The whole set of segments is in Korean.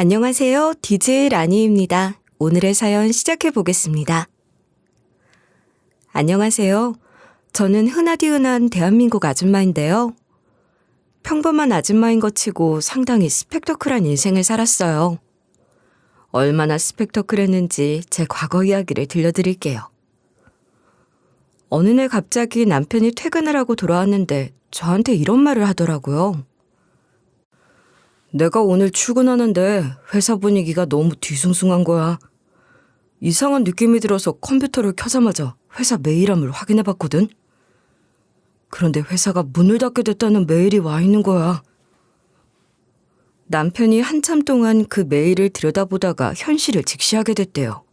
안녕하세요. DJ 라니입니다. 오늘의 사연 시작해 보겠습니다. 안녕하세요. 저는 흔하디 흔한 대한민국 아줌마인데요. 평범한 아줌마인 것 치고 상당히 스펙터클한 인생을 살았어요. 얼마나 스펙터클했는지 제 과거 이야기를 들려드릴게요. 어느 날 갑자기 남편이 퇴근을 하고 돌아왔는데 저한테 이런 말을 하더라고요. 내가 오늘 출근하는데 회사 분위기가 너무 뒤숭숭한 거야. 이상한 느낌이 들어서 컴퓨터를 켜자마자 회사 메일함을 확인해봤거든. 그런데 회사가 문을 닫게 됐다는 메일이 와 있는 거야. 남편이 한참 동안 그 메일을 들여다보다가 현실을 직시하게 됐대요.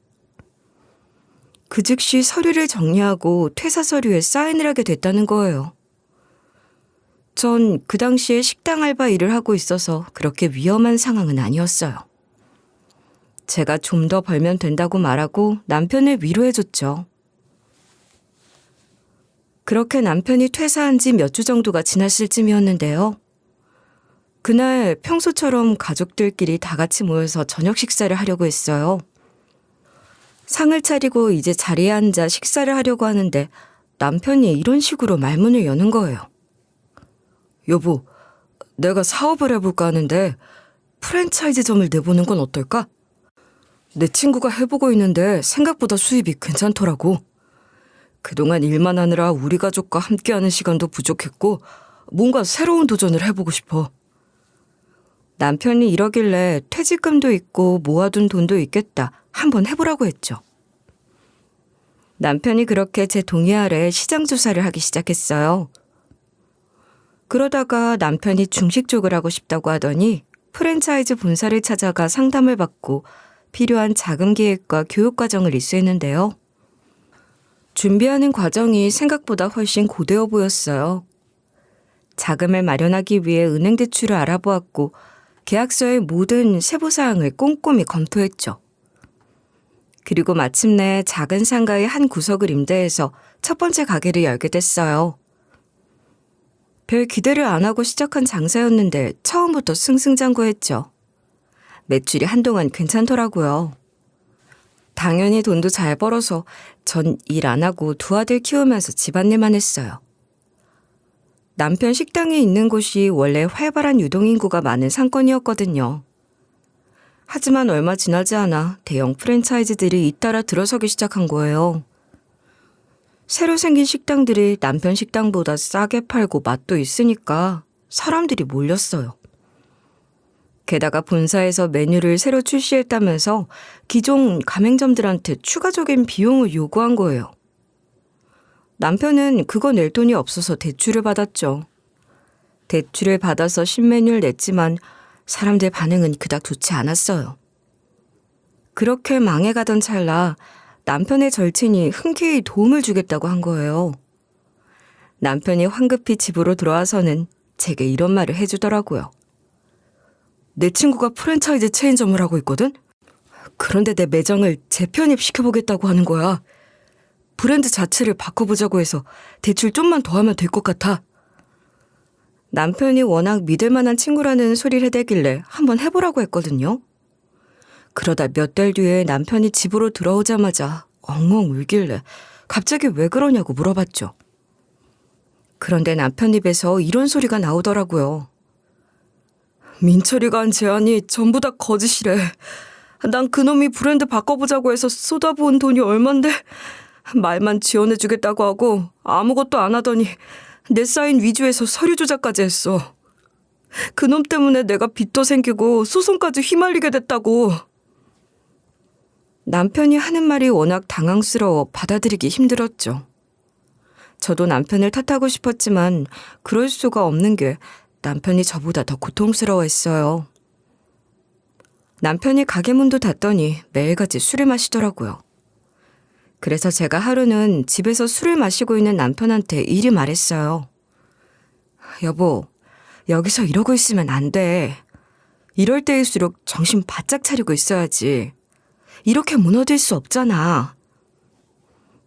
그 즉시 서류를 정리하고 퇴사 서류에 사인을 하게 됐다는 거예요. 전 그 당시에 식당 알바 일을 하고 있어서 그렇게 위험한 상황은 아니었어요. 제가 좀 더 벌면 된다고 말하고 남편을 위로해줬죠. 그렇게 남편이 퇴사한 지 몇 주 정도가 지났을 쯤이었는데요. 그날 평소처럼 가족들끼리 다 같이 모여서 저녁 식사를 하려고 했어요. 상을 차리고 이제 자리에 앉아 식사를 하려고 하는데 남편이 이런 식으로 말문을 여는 거예요. 여보, 내가 사업을 해볼까 하는데 프랜차이즈점을 내보는 건 어떨까? 내 친구가 해보고 있는데 생각보다 수입이 괜찮더라고. 그동안 일만 하느라 우리 가족과 함께하는 시간도 부족했고 뭔가 새로운 도전을 해보고 싶어. 남편이 이러길래 퇴직금도 있고 모아둔 돈도 있겠다. 한번 해보라고 했죠. 남편이 그렇게 제 동의 아래 시장 조사를 하기 시작했어요. 그러다가 남편이 중식 쪽을 하고 싶다고 하더니 프랜차이즈 본사를 찾아가 상담을 받고 필요한 자금 기획과 교육 과정을 이수했는데요. 준비하는 과정이 생각보다 훨씬 고되어 보였어요. 자금을 마련하기 위해 은행 대출을 알아보았고 계약서의 모든 세부사항을 꼼꼼히 검토했죠. 그리고 마침내 작은 상가의 한 구석을 임대해서 첫 번째 가게를 열게 됐어요. 별 기대를 안 하고 시작한 장사였는데 처음부터 승승장구했죠. 매출이 한동안 괜찮더라고요. 당연히 돈도 잘 벌어서 전 일 안 하고 두 아들 키우면서 집안일만 했어요. 남편 식당이 있는 곳이 원래 활발한 유동인구가 많은 상권이었거든요. 하지만 얼마 지나지 않아 대형 프랜차이즈들이 잇따라 들어서기 시작한 거예요. 새로 생긴 식당들이 남편 식당보다 싸게 팔고 맛도 있으니까 사람들이 몰렸어요. 게다가 본사에서 메뉴를 새로 출시했다면서 기존 가맹점들한테 추가적인 비용을 요구한 거예요. 남편은 그거 낼 돈이 없어서 대출을 받았죠. 대출을 받아서 신메뉴를 냈지만 사람들 반응은 그닥 좋지 않았어요. 그렇게 망해가던 찰나 남편의 절친이 흔쾌히 도움을 주겠다고 한 거예요. 남편이 황급히 집으로 돌아와서는 제게 이런 말을 해주더라고요. 내 친구가 프랜차이즈 체인점을 하고 있거든? 그런데 내 매장을 재편입시켜보겠다고 하는 거야. 브랜드 자체를 바꿔보자고 해서 대출 좀만 더 하면 될 것 같아. 남편이 워낙 믿을 만한 친구라는 소리를 해대길래 한번 해보라고 했거든요. 그러다 몇 달 뒤에 남편이 집으로 들어오자마자 엉엉 울길래 갑자기 왜 그러냐고 물어봤죠. 그런데 남편 입에서 이런 소리가 나오더라고요. 민철이가 한 제안이 전부 다 거짓이래. 난 그놈이 브랜드 바꿔보자고 해서 쏟아부은 돈이 얼만데 말만 지원해주겠다고 하고 아무것도 안 하더니 내 사인 위주에서 서류 조작까지 했어. 그놈 때문에 내가 빚도 생기고 소송까지 휘말리게 됐다고. 남편이 하는 말이 워낙 당황스러워 받아들이기 힘들었죠. 저도 남편을 탓하고 싶었지만 그럴 수가 없는 게 남편이 저보다 더 고통스러워했어요. 남편이 가게 문도 닫더니 매일같이 술을 마시더라고요. 그래서 제가 하루는 집에서 술을 마시고 있는 남편한테 이리 말했어요. 여보, 여기서 이러고 있으면 안 돼. 이럴 때일수록 정신 바짝 차리고 있어야지. 이렇게 무너질 수 없잖아.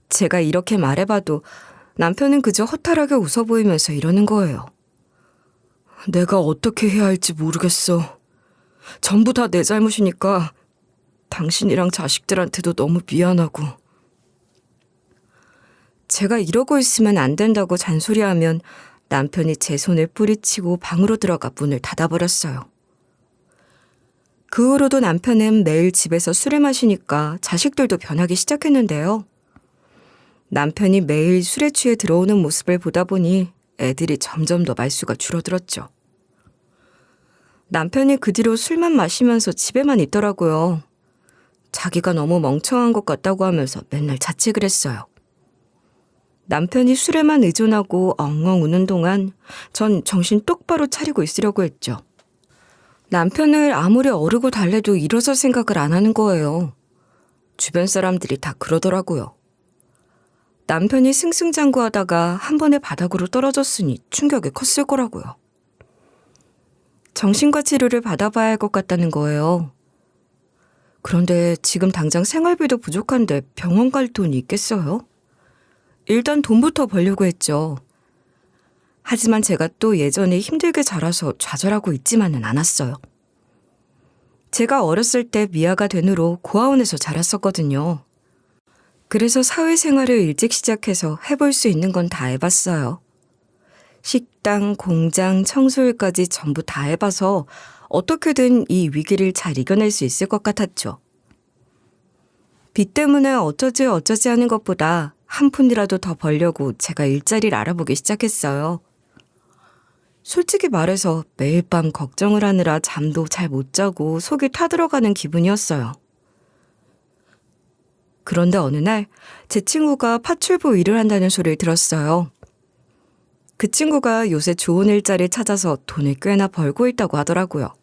제가 이렇게 말해봐도 남편은 그저 허탈하게 웃어 보이면서 이러는 거예요. 내가 어떻게 해야 할지 모르겠어. 전부 다 내 잘못이니까 당신이랑 자식들한테도 너무 미안하고. 제가 이러고 있으면 안 된다고 잔소리하면 남편이 제 손을 뿌리치고 방으로 들어가 문을 닫아버렸어요. 그 후로도 남편은 매일 집에서 술을 마시니까 자식들도 변하기 시작했는데요. 남편이 매일 술에 취해 들어오는 모습을 보다 보니 애들이 점점 더 말수가 줄어들었죠. 남편이 그 뒤로 술만 마시면서 집에만 있더라고요. 자기가 너무 멍청한 것 같다고 하면서 맨날 자책을 했어요. 남편이 술에만 의존하고 엉엉 우는 동안 전 정신 똑바로 차리고 있으려고 했죠. 남편을 아무리 어르고 달래도 일어설 생각을 안 하는 거예요. 주변 사람들이 다 그러더라고요. 남편이 승승장구하다가 한 번에 바닥으로 떨어졌으니 충격이 컸을 거라고요. 정신과 치료를 받아봐야 할 것 같다는 거예요. 그런데 지금 당장 생활비도 부족한데 병원 갈 돈이 있겠어요? 일단 돈부터 벌려고 했죠. 하지만 제가 또 예전에 힘들게 자라서 좌절하고 있지만은 않았어요. 제가 어렸을 때 미아가 된 후로 고아원에서 자랐었거든요. 그래서 사회생활을 일찍 시작해서 해볼 수 있는 건 다 해봤어요. 식당, 공장, 청소일까지 전부 다 해봐서 어떻게든 이 위기를 잘 이겨낼 수 있을 것 같았죠. 빚 때문에 어쩌지 하는 것보다 한 푼이라도 더 벌려고 제가 일자리를 알아보기 시작했어요. 솔직히 말해서 매일 밤 걱정을 하느라 잠도 잘 못 자고 속이 타들어가는 기분이었어요. 그런데 어느 날 제 친구가 파출부 일을 한다는 소리를 들었어요. 그 친구가 요새 좋은 일자리 찾아서 돈을 꽤나 벌고 있다고 하더라고요.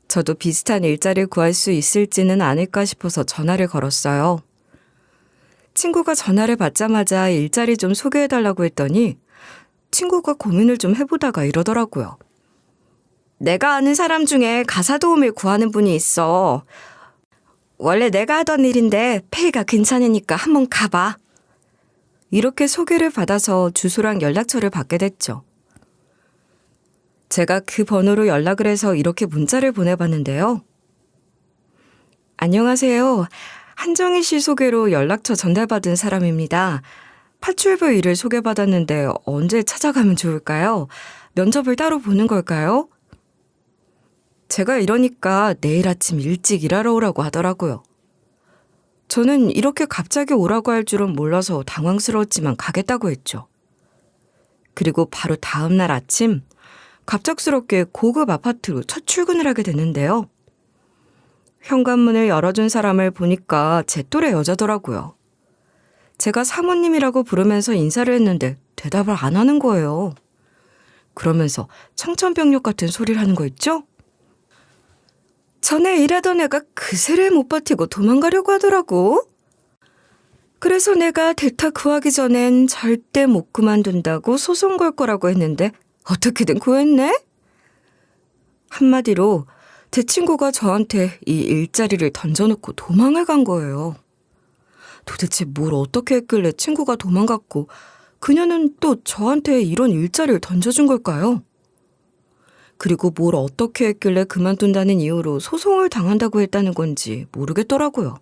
저도 비슷한 일자리를 구할 수 있을지는 않을까 싶어서 전화를 걸었어요. 친구가 전화를 받자마자 일자리 좀 소개해달라고 했더니 친구가 고민을 좀 해보다가 이러더라고요. 내가 아는 사람 중에 가사 도우미를 구하는 분이 있어. 원래 내가 하던 일인데 페이가 괜찮으니까 한번 가봐. 이렇게 소개를 받아서 주소랑 연락처를 받게 됐죠. 제가 그 번호로 연락을 해서 이렇게 문자를 보내봤는데요. 안녕하세요. 한정희 씨 소개로 연락처 전달받은 사람입니다. 파출부 일을 소개받았는데 언제 찾아가면 좋을까요? 면접을 따로 보는 걸까요? 제가 이러니까 내일 아침 일찍 일하러 오라고 하더라고요. 저는 이렇게 갑자기 오라고 할 줄은 몰라서 당황스러웠지만 가겠다고 했죠. 그리고 바로 다음 날 아침 갑작스럽게 고급 아파트로 첫 출근을 하게 됐는데요. 현관문을 열어준 사람을 보니까 제 또래 여자더라고요. 제가 사모님이라고 부르면서 인사를 했는데 대답을 안 하는 거예요. 그러면서 청천벽력 같은 소리를 하는 거 있죠? 전에 일하던 애가 그새를 못 버티고 도망가려고 하더라고. 그래서 내가 대타 구하기 전엔 절대 못 그만둔다고 소송 걸 거라고 했는데 어떻게든 구했네? 한마디로 제 친구가 저한테 이 일자리를 던져놓고 도망을 간 거예요. 도대체 뭘 어떻게 했길래 친구가 도망갔고 그녀는 또 저한테 이런 일자리를 던져준 걸까요? 그리고 뭘 어떻게 했길래 그만둔다는 이유로 소송을 당한다고 했다는 건지 모르겠더라고요.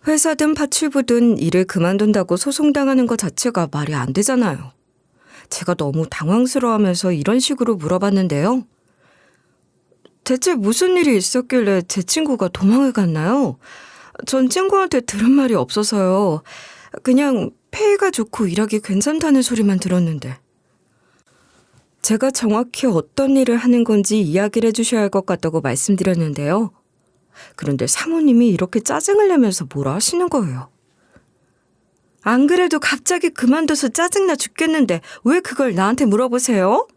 회사든 파출부든 일을 그만둔다고 소송당하는 것 자체가 말이 안 되잖아요. 제가 너무 당황스러워하면서 이런 식으로 물어봤는데요. 대체 무슨 일이 있었길래 제 친구가 도망을 갔나요? 전 친구한테 들은 말이 없어서요. 그냥 페이가 좋고 일하기 괜찮다는 소리만 들었는데. 제가 정확히 어떤 일을 하는 건지 이야기를 해주셔야 할 것 같다고 말씀드렸는데요. 그런데 사모님이 이렇게 짜증을 내면서 뭐라 하시는 거예요. 안 그래도 갑자기 그만둬서 짜증나 죽겠는데 왜 그걸 나한테 물어보세요?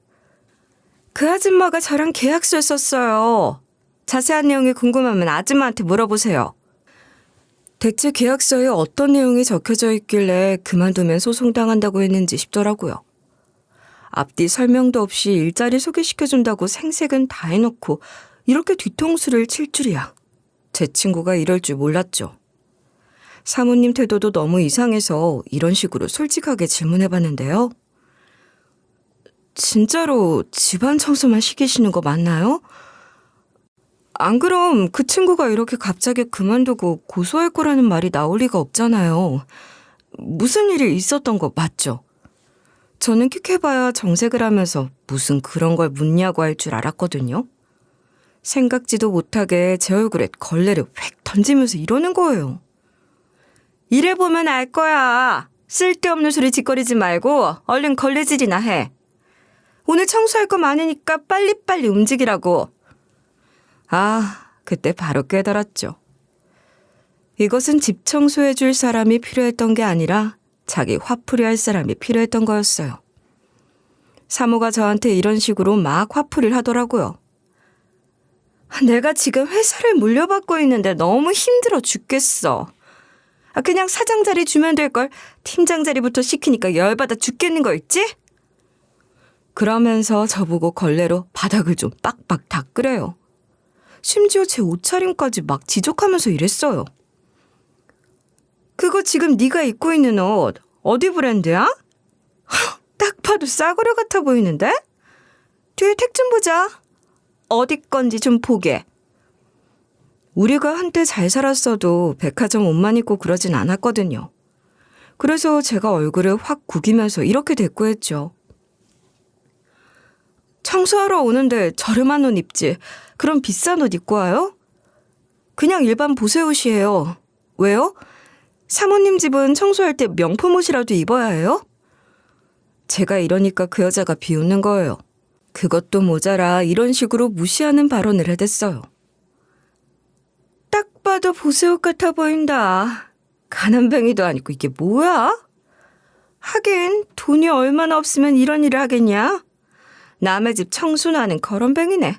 그 아줌마가 저랑 계약서를 썼어요. 자세한 내용이 궁금하면 아줌마한테 물어보세요. 대체 계약서에 어떤 내용이 적혀져 있길래 그만두면 소송당한다고 했는지 싶더라고요. 앞뒤 설명도 없이 일자리 소개시켜준다고 생색은 다 해놓고 이렇게 뒤통수를 칠 줄이야. 제 친구가 이럴 줄 몰랐죠. 사모님 태도도 너무 이상해서 이런 식으로 솔직하게 질문해봤는데요. 진짜로 집안 청소만 시키시는 거 맞나요? 안 그럼 그 친구가 이렇게 갑자기 그만두고 고소할 거라는 말이 나올 리가 없잖아요. 무슨 일이 있었던 거 맞죠? 저는 킥해봐야 정색을 하면서 무슨 그런 걸 묻냐고 할 줄 알았거든요. 생각지도 못하게 제 얼굴에 걸레를 획 던지면서 이러는 거예요. 이래보면 알 거야. 쓸데없는 소리 짓거리지 말고 얼른 걸레질이나 해. 오늘 청소할 거 많으니까 빨리빨리 움직이라고. 아, 그때 바로 깨달았죠. 이것은 집 청소해 줄 사람이 필요했던 게 아니라 자기 화풀이 할 사람이 필요했던 거였어요. 사모가 저한테 이런 식으로 막 화풀이를 하더라고요. 내가 지금 회사를 물려받고 있는데 너무 힘들어 죽겠어. 그냥 사장 자리 주면 될 걸 팀장 자리부터 시키니까 열받아 죽겠는 거 있지? 그러면서 저보고 걸레로 바닥을 좀 빡빡 닦으래요. 심지어 제 옷차림까지 막 지적하면서 이랬어요. 그거 지금 네가 입고 있는 옷 어디 브랜드야? 딱 봐도 싸구려 같아 보이는데? 뒤에 택 좀 보자. 어디 건지 좀 보게. 우리가 한때 잘 살았어도 백화점 옷만 입고 그러진 않았거든요. 그래서 제가 얼굴을 확 구기면서 이렇게 대꾸했죠. 청소하러 오는데 저렴한 옷 입지. 그럼 비싼 옷 입고 와요? 그냥 일반 보세 옷이에요. 왜요? 사모님 집은 청소할 때 명품 옷이라도 입어야 해요? 제가 이러니까 그 여자가 비웃는 거예요. 그것도 모자라 이런 식으로 무시하는 발언을 해댔어요. 딱 봐도 보세 옷 같아 보인다. 가난뱅이도 아니고 이게 뭐야? 하긴 돈이 얼마나 없으면 이런 일을 하겠냐? 남의 집 청소나 하는 거런뱅이네.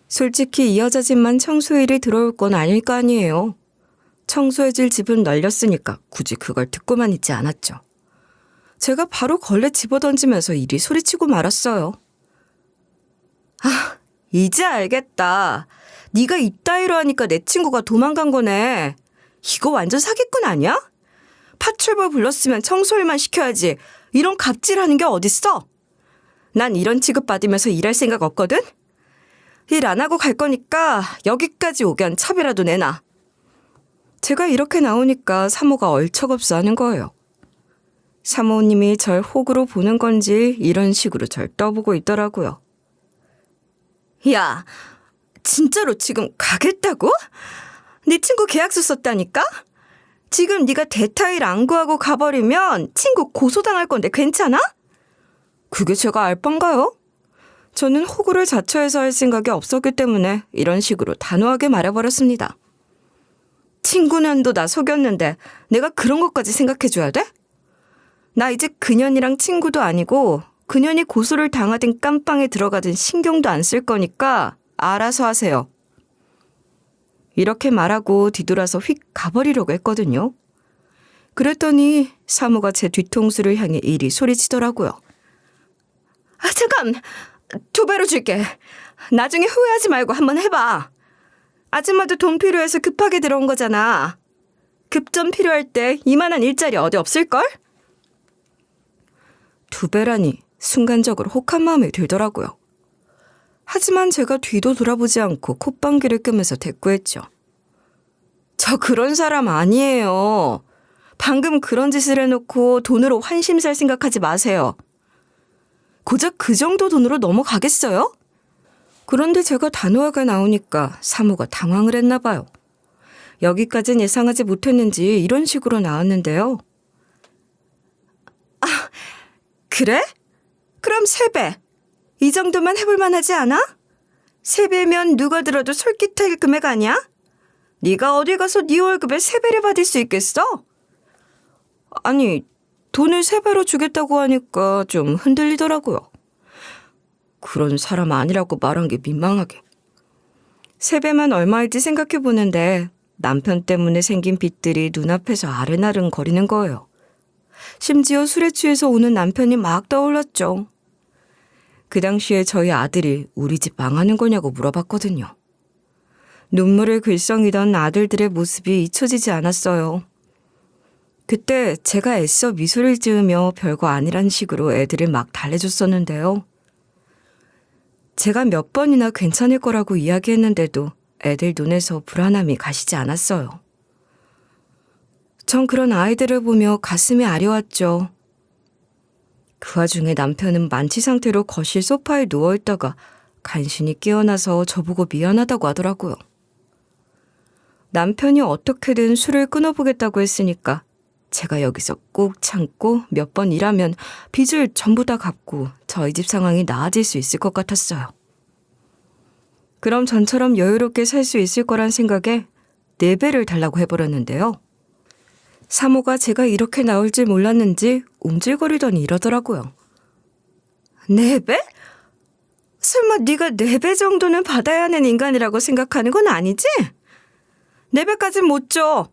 솔직히 이 여자 집만 청소일이 들어올 건 아닐 거 아니에요. 청소해줄 집은 널렸으니까 굳이 그걸 듣고만 있지 않았죠. 제가 바로 걸레 집어던지면서 이리 소리치고 말았어요. 아, 이제 알겠다. 네가 이따위로 하니까 내 친구가 도망간 거네. 이거 완전 사기꾼 아니야? 파출부 불렀으면 청소일만 시켜야지. 이런 갑질하는 게 어딨어? 난 이런 취급받으면서 일할 생각 없거든? 일 안 하고 갈 거니까 여기까지 오게 한 차비라도 내놔. 제가 이렇게 나오니까 사모가 얼척없어 하는 거예요. 사모님이 절 호구로 보는 건지 이런 식으로 절 떠보고 있더라고요. 야, 진짜로 지금 가겠다고? 네 친구 계약서 썼다니까? 지금 네가 대타일 안 구하고 가버리면 친구 고소당할 건데 괜찮아? 그게 제가 알 뻔가요? 저는 호구를 자처해서 할 생각이 없었기 때문에 이런 식으로 단호하게 말해버렸습니다. 친구년도 나 속였는데 내가 그런 것까지 생각해줘야 돼? 나 이제 그년이랑 친구도 아니고 그년이 고소를 당하든 깜빵에 들어가든 신경도 안 쓸 거니까 알아서 하세요. 이렇게 말하고 뒤돌아서 휙 가버리려고 했거든요. 그랬더니 사모가 제 뒤통수를 향해 이리 소리치더라고요. 아, 잠깐! 2배로 줄게. 나중에 후회하지 말고 한번 해봐. 아줌마도 돈 필요해서 급하게 들어온 거잖아. 급전 필요할 때 이만한 일자리 어디 없을걸? 2배라니 순간적으로 혹한 마음이 들더라고요. 하지만 제가 뒤도 돌아보지 않고 콧방귀를 끄면서 대꾸했죠. 저 그런 사람 아니에요. 방금 그런 짓을 해놓고 돈으로 환심 살 생각하지 마세요. 고작 그 정도 돈으로 넘어가겠어요? 그런데 제가 단호하게 나오니까 사모가 당황을 했나 봐요. 여기까진 예상하지 못했는지 이런 식으로 나왔는데요. 아, 그래? 그럼 3배. 이 정도만 해볼 만하지 않아? 3배면 누가 들어도 솔깃할 금액 아니야? 네가 어디 가서 네 월급에 3배를 받을 수 있겠어? 아니, 돈을 3배로 주겠다고 하니까 좀 흔들리더라고요. 그런 사람 아니라고 말한 게 민망하게. 3배만 얼마일지 생각해보는데 남편 때문에 생긴 빚들이 눈앞에서 아른아른 거리는 거예요. 심지어 술에 취해서 오는 남편이 막 떠올랐죠. 그 당시에 저희 아들이 우리 집 망하는 거냐고 물어봤거든요. 눈물을 글썽이던 아들들의 모습이 잊혀지지 않았어요. 그때 제가 애써 미소를 지으며 별거 아니란 식으로 애들을 막 달래줬었는데요. 제가 몇 번이나 괜찮을 거라고 이야기했는데도 애들 눈에서 불안함이 가시지 않았어요. 전 그런 아이들을 보며 가슴이 아려왔죠. 그 와중에 남편은 만취 상태로 거실 소파에 누워있다가 간신히 깨어나서 저보고 미안하다고 하더라고요. 남편이 어떻게든 술을 끊어보겠다고 했으니까 제가 여기서 꾹 참고 몇 번 일하면 빚을 전부 다 갚고 저희 집 상황이 나아질 수 있을 것 같았어요. 그럼 전처럼 여유롭게 살 수 있을 거란 생각에 4배를 달라고 해버렸는데요. 사모가 제가 이렇게 나올 줄 몰랐는지 움찔거리더니 이러더라고요. 4배? 설마 네가 4배 정도는 받아야 하는 인간이라고 생각하는 건 아니지? 4배까진 못 줘.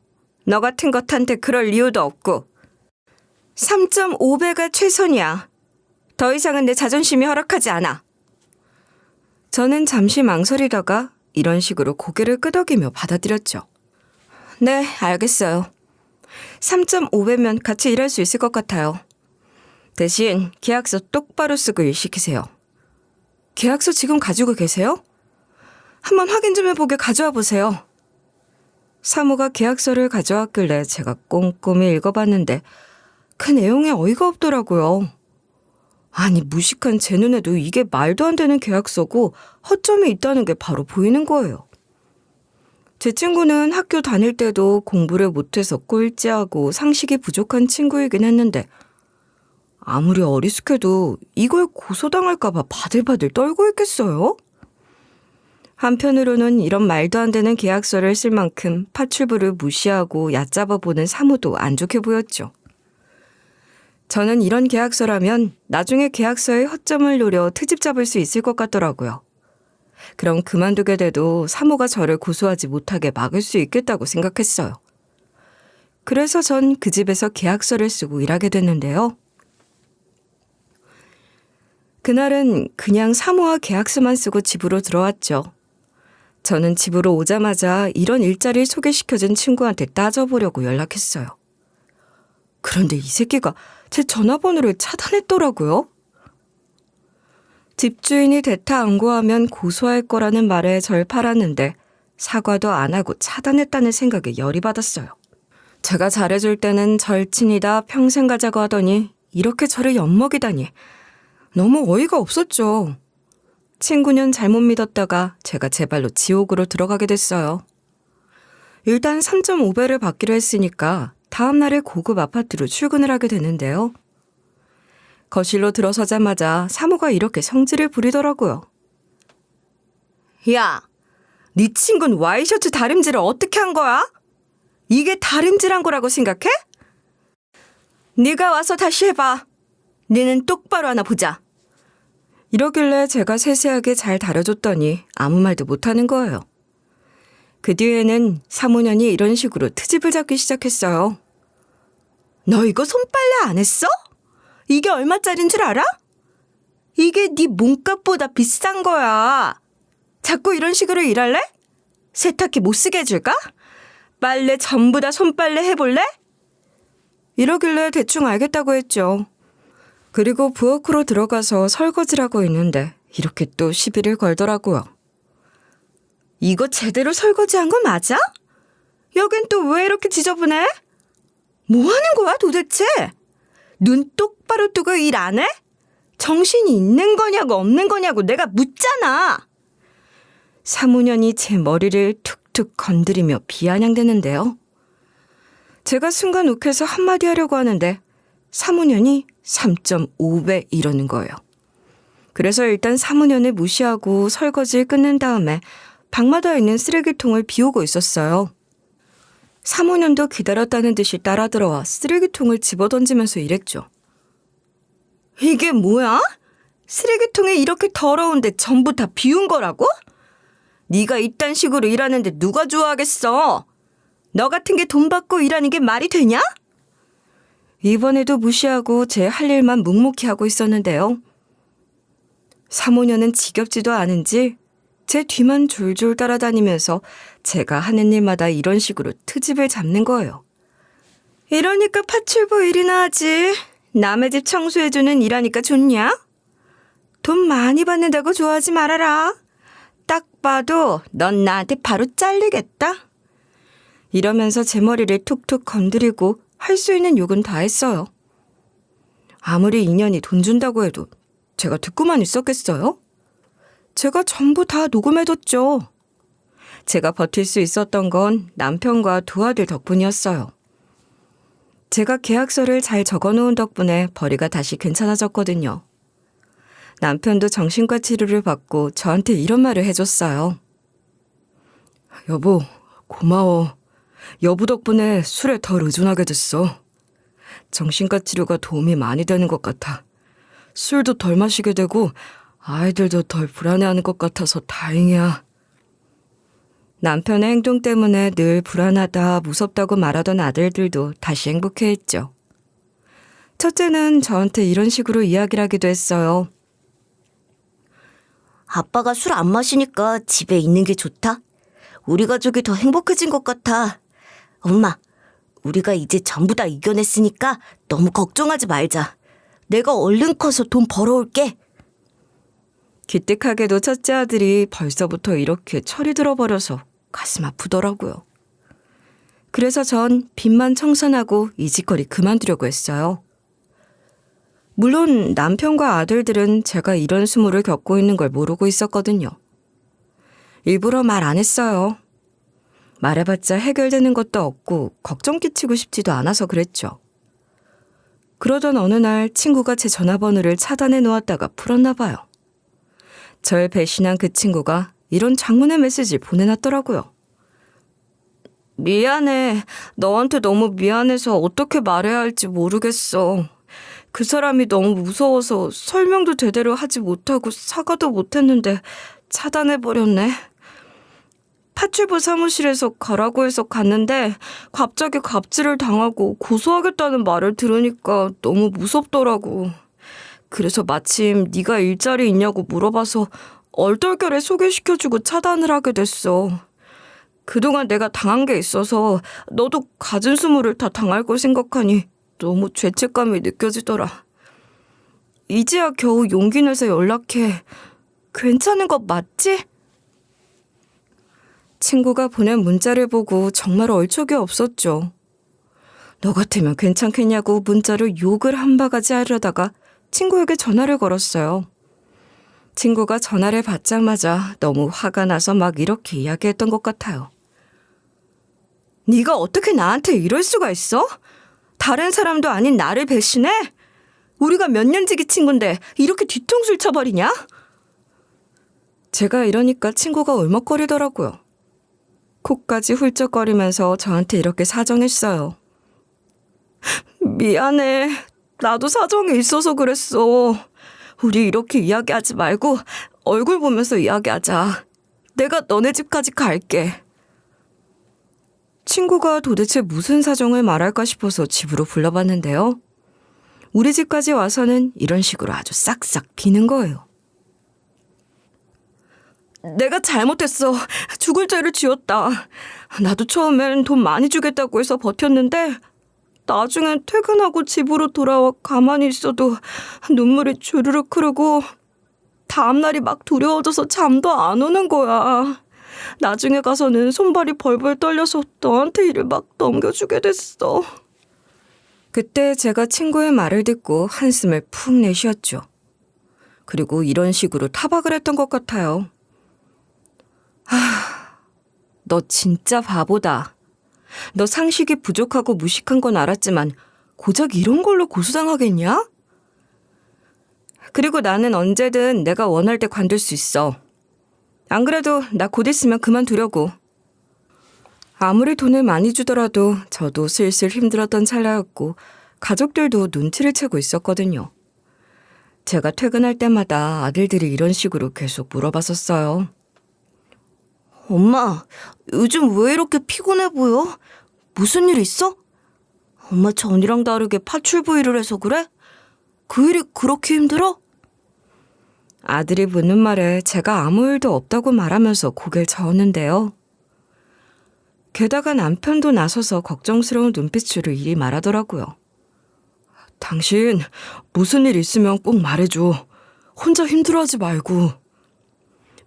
너 같은 것한테 그럴 이유도 없고. 3.5배가 최선이야. 더 이상은 내 자존심이 허락하지 않아. 저는 잠시 망설이다가 이런 식으로 고개를 끄덕이며 받아들였죠. 네, 알겠어요. 3.5배면 같이 일할 수 있을 것 같아요. 대신 계약서 똑바로 쓰고 일 시키세요. 계약서 지금 가지고 계세요? 한번 확인 좀 해보게 가져와 보세요. 사모가 계약서를 가져왔길래 제가 꼼꼼히 읽어봤는데 그 내용에 어이가 없더라고요. 아니, 무식한 제 눈에도 이게 말도 안 되는 계약서고 허점이 있다는 게 바로 보이는 거예요. 제 친구는 학교 다닐 때도 공부를 못해서 꼴찌하고 상식이 부족한 친구이긴 했는데 아무리 어리숙해도 이걸 고소당할까 봐 바들바들 떨고 있겠어요? 한편으로는 이런 말도 안 되는 계약서를 쓸 만큼 파출부를 무시하고 얕잡아 보는 사모도 안 좋게 보였죠. 저는 이런 계약서라면 나중에 계약서의 허점을 노려 트집 잡을 수 있을 것 같더라고요. 그럼 그만두게 돼도 사모가 저를 고소하지 못하게 막을 수 있겠다고 생각했어요. 그래서 전 그 집에서 계약서를 쓰고 일하게 됐는데요. 그날은 그냥 사모와 계약서만 쓰고 집으로 들어왔죠. 저는 집으로 오자마자 이런 일자리를 소개시켜준 친구한테 따져보려고 연락했어요. 그런데 이 새끼가 제 전화번호를 차단했더라고요. 집주인이 대타안고하면 고소할 거라는 말에 절 팔았는데 사과도 안 하고 차단했다는 생각에 열이 받았어요. 제가 잘해줄 때는 절친이다 평생 가자고 하더니 이렇게 저를 엿먹이다니 너무 어이가 없었죠. 친구는 잘못 믿었다가 제가 제 발로 지옥으로 들어가게 됐어요. 일단 3.5배를 받기로 했으니까 다음 날에 고급 아파트로 출근을 하게 되는데요. 거실로 들어서자마자 사모가 이렇게 성질을 부리더라고요. 야, 네 친구는 와이셔츠 다림질을 어떻게 한 거야? 이게 다림질한 거라고 생각해? 네가 와서 다시 해봐. 니는 똑바로 하나 보자. 이러길래 제가 세세하게 잘 다뤄줬더니 아무 말도 못하는 거예요. 그 뒤에는 사모년이 이런 식으로 트집을 잡기 시작했어요. 너 이거 손빨래 안 했어? 이게 얼마짜린 줄 알아? 이게 네 몸값보다 비싼 거야. 자꾸 이런 식으로 일할래? 세탁기 못 쓰게 해줄까? 빨래 전부 다 손빨래 해볼래? 이러길래 대충 알겠다고 했죠. 그리고 부엌으로 들어가서 설거지를 하고 있는데 이렇게 또 시비를 걸더라고요. 이거 제대로 설거지한 거 맞아? 여긴 또 왜 이렇게 지저분해? 뭐 하는 거야 도대체? 눈 똑바로 뜨고 일 안 해? 정신이 있는 거냐고 없는 거냐고 내가 묻잖아. 사모년이 제 머리를 툭툭 건드리며 비아냥대는데요. 제가 순간 욱해서 한마디 하려고 하는데 사모년이 3.5배 이러는 거예요. 그래서 일단 사모년을 무시하고 설거지를 끝낸 다음에 방마다 있는 쓰레기통을 비우고 있었어요. 사모년도 기다렸다는 듯이 따라 들어와 쓰레기통을 집어던지면서 이랬죠. 이게 뭐야? 쓰레기통에 이렇게 더러운데 전부 다 비운 거라고? 네가 이딴 식으로 일하는데 누가 좋아하겠어? 너 같은 게 돈 받고 일하는 게 말이 되냐? 이번에도 무시하고 제 할 일만 묵묵히 하고 있었는데요. 사모년은 지겹지도 않은지 제 뒤만 졸졸 따라다니면서 제가 하는 일마다 이런 식으로 트집을 잡는 거예요. 이러니까 파출부 일이나 하지. 남의 집 청소해주는 일하니까 좋냐? 돈 많이 받는다고 좋아하지 말아라. 딱 봐도 넌 나한테 바로 잘리겠다. 이러면서 제 머리를 툭툭 건드리고 할 수 있는 욕은 다 했어요. 아무리 인연이 돈 준다고 해도 제가 듣고만 있었겠어요? 제가 전부 다 녹음해뒀죠. 제가 버틸 수 있었던 건 남편과 두 아들 덕분이었어요. 제가 계약서를 잘 적어놓은 덕분에 벌이가 다시 괜찮아졌거든요. 남편도 정신과 치료를 받고 저한테 이런 말을 해줬어요. 여보, 고마워. 여보 덕분에 술에 덜 의존하게 됐어. 정신과 치료가 도움이 많이 되는 것 같아. 술도 덜 마시게 되고 아이들도 덜 불안해하는 것 같아서 다행이야. 남편의 행동 때문에 늘 불안하다, 무섭다고 말하던 아들들도 다시 행복해했죠. 첫째는 저한테 이런 식으로 이야기를 하기도 했어요. 아빠가 술 안 마시니까 집에 있는 게 좋다. 우리 가족이 더 행복해진 것 같아. 엄마, 우리가 이제 전부 다 이겨냈으니까 너무 걱정하지 말자. 내가 얼른 커서 돈 벌어올게. 기특하게도 첫째 아들이 벌써부터 이렇게 철이 들어버려서 가슴 아프더라고요. 그래서 전 빚만 청산하고 이 짓거리 그만두려고 했어요. 물론 남편과 아들들은 제가 이런 수모를 겪고 있는 걸 모르고 있었거든요. 일부러 말 안 했어요. 말해봤자 해결되는 것도 없고 걱정 끼치고 싶지도 않아서 그랬죠. 그러던 어느 날 친구가 제 전화번호를 차단해 놓았다가 풀었나 봐요. 절 배신한 그 친구가 이런 장문의 메시지를 보내놨더라고요. 미안해. 너한테 너무 미안해서 어떻게 말해야 할지 모르겠어. 그 사람이 너무 무서워서 설명도 제대로 하지 못하고 사과도 못했는데 차단해버렸네. 파출부 사무실에서 가라고 해서 갔는데 갑자기 갑질을 당하고 고소하겠다는 말을 들으니까 너무 무섭더라고. 그래서 마침 네가 일자리 있냐고 물어봐서 얼떨결에 소개시켜주고 차단을 하게 됐어. 그동안 내가 당한 게 있어서 너도 갖은 수모를 다 당할 걸 생각하니 너무 죄책감이 느껴지더라. 이제야 겨우 용기 내서 연락해. 괜찮은 거 맞지? 친구가 보낸 문자를 보고 정말 얼척이 없었죠. 너 같으면 괜찮겠냐고 문자로 욕을 한 바가지 하려다가 친구에게 전화를 걸었어요. 친구가 전화를 받자마자 너무 화가 나서 막 이렇게 이야기했던 것 같아요. 네가 어떻게 나한테 이럴 수가 있어? 다른 사람도 아닌 나를 배신해? 우리가 몇 년지기 친구인데 이렇게 뒤통수를 쳐버리냐? 제가 이러니까 친구가 울먹거리더라고요. 코까지 훌쩍거리면서 저한테 이렇게 사정했어요. 미안해. 나도 사정이 있어서 그랬어. 우리 이렇게 이야기하지 말고 얼굴 보면서 이야기하자. 내가 너네 집까지 갈게. 친구가 도대체 무슨 사정을 말할까 싶어서 집으로 불러봤는데요. 우리 집까지 와서는 이런 식으로 아주 싹싹 비는 거예요. 내가 잘못했어. 죽을 죄를 지었다. 나도 처음엔 돈 많이 주겠다고 해서 버텼는데 나중엔 퇴근하고 집으로 돌아와 가만히 있어도 눈물이 주르륵 흐르고 다음날이 막 두려워져서 잠도 안 오는 거야. 나중에 가서는 손발이 벌벌 떨려서 너한테 일을 막 넘겨주게 됐어. 그때 제가 친구의 말을 듣고 한숨을 푹 내쉬었죠. 그리고 이런 식으로 타박을 했던 것 같아요. 너 진짜 바보다. 너 상식이 부족하고 무식한 건 알았지만 고작 이런 걸로 고소당하겠냐? 그리고 나는 언제든 내가 원할 때 관둘 수 있어. 안 그래도 나 곧 있으면 그만두려고. 아무리 돈을 많이 주더라도 저도 슬슬 힘들었던 찰나였고 가족들도 눈치를 채고 있었거든요. 제가 퇴근할 때마다 아들들이 이런 식으로 계속 물어봤었어요. 엄마, 요즘 왜 이렇게 피곤해 보여? 무슨 일 있어? 엄마 전이랑 다르게 파출부 일을 해서 그래? 그 일이 그렇게 힘들어? 아들이 묻는 말에 제가 아무 일도 없다고 말하면서 고개를 저었는데요. 게다가 남편도 나서서 걱정스러운 눈빛으로 이리 말하더라고요. 당신 무슨 일 있으면 꼭 말해줘. 혼자 힘들어하지 말고.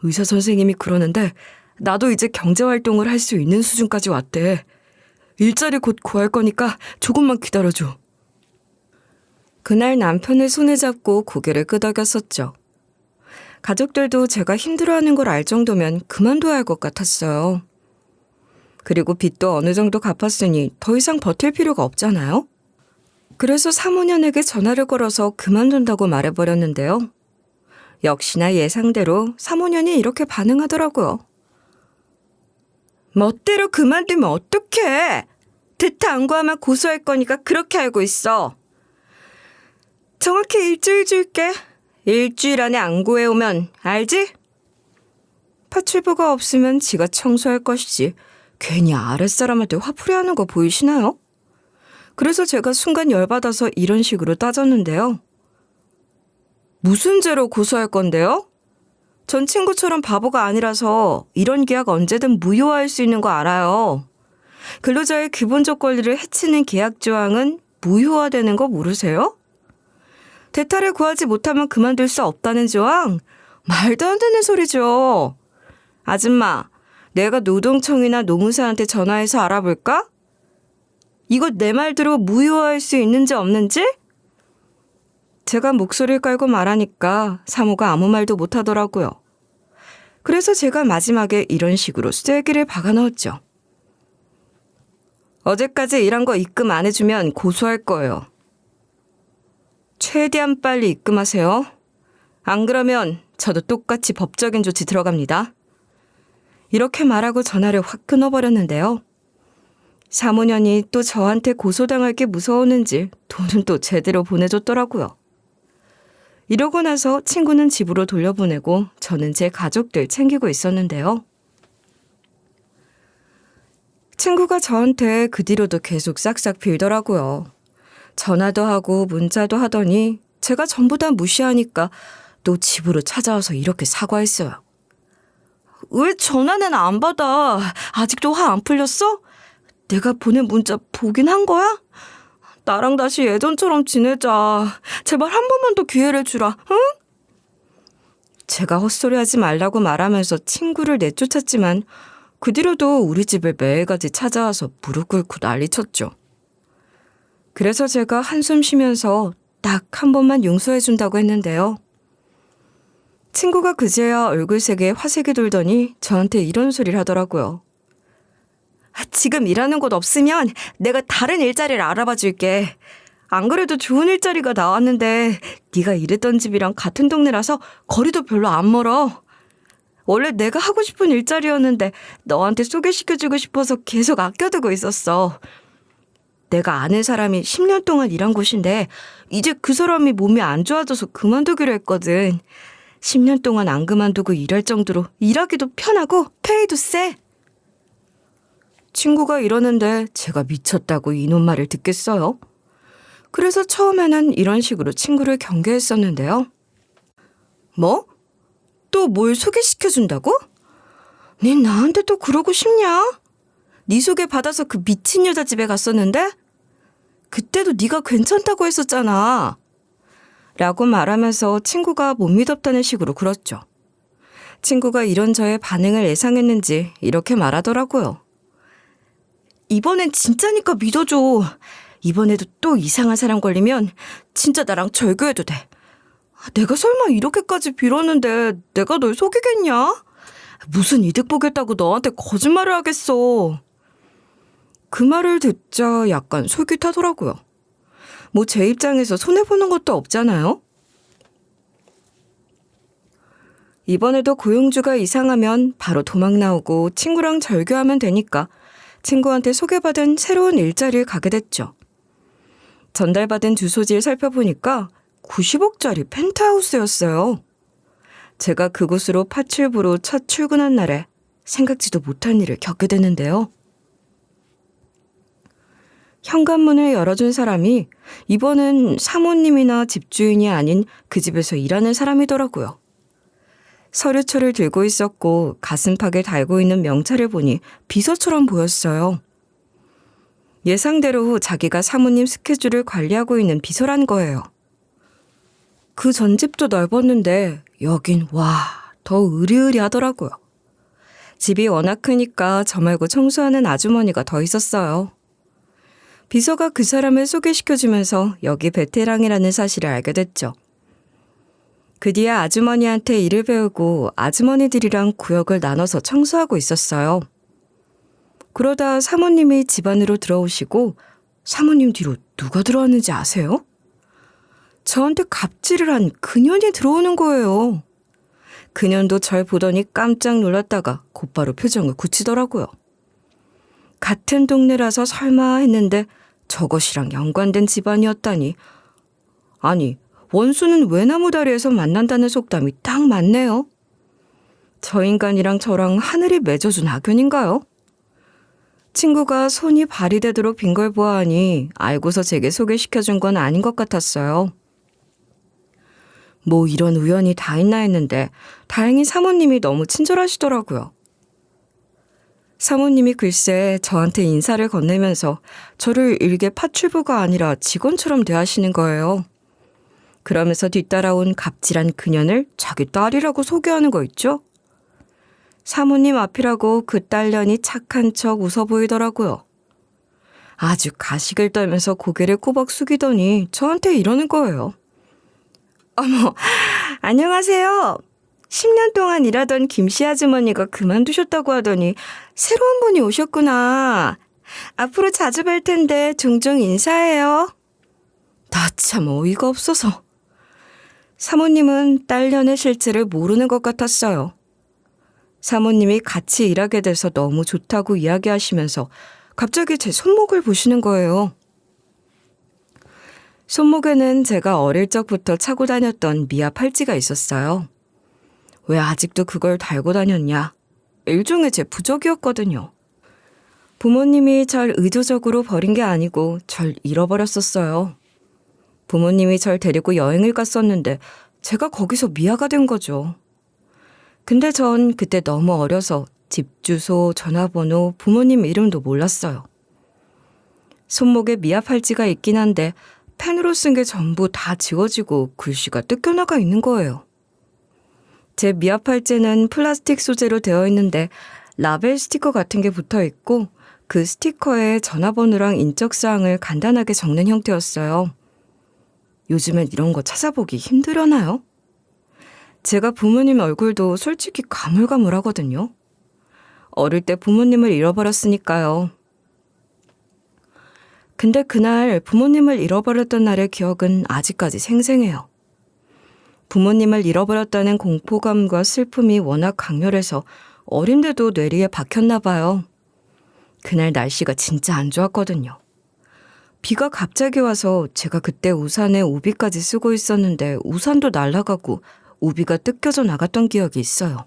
의사 선생님이 그러는데 나도 이제 경제활동을 할 수 있는 수준까지 왔대. 일자리 곧 구할 거니까 조금만 기다려줘. 그날 남편의 손을 잡고 고개를 끄덕였었죠. 가족들도 제가 힘들어하는 걸 알 정도면 그만둬야 할 것 같았어요. 그리고 빚도 어느 정도 갚았으니 더 이상 버틸 필요가 없잖아요. 그래서 사모년에게 전화를 걸어서 그만둔다고 말해버렸는데요. 역시나 예상대로 사모년이 이렇게 반응하더라고요. 멋대로 그만두면 어떡해? 대타 안 구하면 고소할 거니까 그렇게 알고 있어. 정확히 일주일 줄게. 일주일 안에 안 구해오면 알지? 파출부가 없으면 지가 청소할 것이지 괜히 아랫사람한테 화풀이하는 거 보이시나요? 그래서 제가 순간 열받아서 이런 식으로 따졌는데요. 무슨 죄로 고소할 건데요? 전 친구처럼 바보가 아니라서 이런 계약 언제든 무효화할 수 있는 거 알아요. 근로자의 기본적 권리를 해치는 계약 조항은 무효화되는 거 모르세요? 대타를 구하지 못하면 그만둘 수 없다는 조항? 말도 안 되는 소리죠. 아줌마, 내가 노동청이나 노무사한테 전화해서 알아볼까? 이거 내 말대로 무효화할 수 있는지 없는지? 제가 목소리를 깔고 말하니까 사모가 아무 말도 못하더라고요. 그래서 제가 마지막에 이런 식으로 쐐기를 박아 넣었죠. 어제까지 일한 거 입금 안 해주면 고소할 거예요. 최대한 빨리 입금하세요. 안 그러면 저도 똑같이 법적인 조치 들어갑니다. 이렇게 말하고 전화를 확 끊어버렸는데요. 사모년이 또 저한테 고소당할 게 무서웠는지 돈은 또 제대로 보내줬더라고요. 이러고 나서 친구는 집으로 돌려보내고 저는 제 가족들 챙기고 있었는데요. 친구가 저한테 그 뒤로도 계속 싹싹 빌더라고요. 전화도 하고 문자도 하더니 제가 전부 다 무시하니까 또 집으로 찾아와서 이렇게 사과했어요. 왜 전화는 안 받아? 아직도 화 안 풀렸어? 내가 보낸 문자 보긴 한 거야? 나랑 다시 예전처럼 지내자. 제발 한 번만 더 기회를 주라, 응? 제가 헛소리하지 말라고 말하면서 친구를 내쫓았지만 그 뒤로도 우리 집에 매일같이 찾아와서 무릎 꿇고 난리쳤죠. 그래서 제가 한숨 쉬면서 딱 한 번만 용서해준다고 했는데요. 친구가 그제야 얼굴색에 화색이 돌더니 저한테 이런 소리를 하더라고요. 지금 일하는 곳 없으면 내가 다른 일자리를 알아봐 줄게. 안 그래도 좋은 일자리가 나왔는데 네가 일했던 집이랑 같은 동네라서 거리도 별로 안 멀어. 원래 내가 하고 싶은 일자리였는데 너한테 소개시켜주고 싶어서 계속 아껴두고 있었어. 내가 아는 사람이 10년 동안 일한 곳인데 이제 그 사람이 몸이 안 좋아져서 그만두기로 했거든. 10년 동안 안 그만두고 일할 정도로 일하기도 편하고 페이도 세. 친구가 이러는데 제가 미쳤다고 이놈 말을 듣겠어요? 그래서 처음에는 이런 식으로 친구를 경계했었는데요. 뭐? 또 뭘 소개시켜준다고? 넌 나한테 또 그러고 싶냐? 네 소개 받아서 그 미친 여자 집에 갔었는데? 그때도 네가 괜찮다고 했었잖아. 라고 말하면서 친구가 못 믿었다는 식으로 굴었죠. 친구가 이런 저의 반응을 예상했는지 이렇게 말하더라고요. 이번엔 진짜니까 믿어줘. 이번에도 또 이상한 사람 걸리면 진짜 나랑 절교해도 돼. 내가 설마 이렇게까지 빌었는데 내가 널 속이겠냐? 무슨 이득 보겠다고 너한테 거짓말을 하겠어. 그 말을 듣자 약간 솔깃하더라고요. 뭐 제 입장에서 손해보는 것도 없잖아요. 이번에도 고용주가 이상하면 바로 도망 나오고 친구랑 절교하면 되니까 친구한테 소개받은 새로운 일자리를 가게 됐죠. 전달받은 주소지를 살펴보니까 90억짜리 펜트하우스였어요. 제가 그곳으로 파출부로 첫 출근한 날에 생각지도 못한 일을 겪게 됐는데요. 현관문을 열어준 사람이 이번엔 사모님이나 집주인이 아닌 그 집에서 일하는 사람이더라고요. 서류초를 들고 있었고 가슴팍에 달고 있는 명찰을 보니 비서처럼 보였어요. 예상대로 자기가 사모님 스케줄을 관리하고 있는 비서란 거예요. 그 전 집도 넓었는데 여긴 더 으리으리하더라고요. 집이 워낙 크니까 저 말고 청소하는 아주머니가 더 있었어요. 비서가 그 사람을 소개시켜주면서 여기 베테랑이라는 사실을 알게 됐죠. 그 뒤에 아주머니한테 일을 배우고 아주머니들이랑 구역을 나눠서 청소하고 있었어요. 그러다 사모님이 집 안으로 들어오시고 사모님 뒤로 누가 들어왔는지 아세요? 저한테 갑질을 한 그년이 들어오는 거예요. 그년도 절 보더니 깜짝 놀랐다가 곧바로 표정을 굳히더라고요. 같은 동네라서 설마 했는데 저것이랑 연관된 집안이었다니. 아니, 원수는 외나무 다리에서 만난다는 속담이 딱 맞네요. 저 인간이랑 저랑 하늘이 맺어준 악연인가요? 친구가 손이 발이 되도록 빈 걸 보아하니 알고서 제게 소개시켜준 건 아닌 것 같았어요. 뭐 이런 우연이 다 있나 했는데 다행히 사모님이 너무 친절하시더라고요. 사모님이 글쎄 저한테 인사를 건네면서 저를 일개 파출부가 아니라 직원처럼 대하시는 거예요. 그러면서 뒤따라온 갑질한 그년을 자기 딸이라고 소개하는 거 있죠? 사모님 앞이라고 그 딸년이 착한 척 웃어 보이더라고요. 아주 가식을 떨면서 고개를 꼬박 숙이더니 저한테 이러는 거예요. 어머, 안녕하세요. 10년 동안 일하던 김씨 아주머니가 그만두셨다고 하더니 새로운 분이 오셨구나. 앞으로 자주 뵐 텐데 종종 인사해요. 나 참 어이가 없어서. 사모님은 딸년의 실체를 모르는 것 같았어요. 사모님이 같이 일하게 돼서 너무 좋다고 이야기하시면서 갑자기 제 손목을 보시는 거예요. 손목에는 제가 어릴 적부터 차고 다녔던 미아 팔찌가 있었어요. 왜 아직도 그걸 달고 다녔냐? 일종의 제 부적이었거든요. 부모님이 절 의도적으로 버린 게 아니고 절 잃어버렸었어요. 부모님이 절 데리고 여행을 갔었는데 제가 거기서 미아가 된 거죠. 근데 전 그때 너무 어려서 집 주소, 전화번호, 부모님 이름도 몰랐어요. 손목에 미아 팔찌가 있긴 한데 펜으로 쓴 게 전부 다 지워지고 글씨가 뜯겨나가 있는 거예요. 제 미아 팔찌는 플라스틱 소재로 되어 있는데 라벨 스티커 같은 게 붙어 있고 그 스티커에 전화번호랑 인적사항을 간단하게 적는 형태였어요. 요즘엔 이런 거 찾아보기 힘들려나요? 제가 부모님 얼굴도 솔직히 가물가물하거든요. 어릴 때 부모님을 잃어버렸으니까요. 근데 그날 부모님을 잃어버렸던 날의 기억은 아직까지 생생해요. 부모님을 잃어버렸다는 공포감과 슬픔이 워낙 강렬해서 어린데도 뇌리에 박혔나 봐요. 그날 날씨가 진짜 안 좋았거든요. 비가 갑자기 와서 제가 그때 우산에 우비까지 쓰고 있었는데 우산도 날아가고 우비가 뜯겨져 나갔던 기억이 있어요.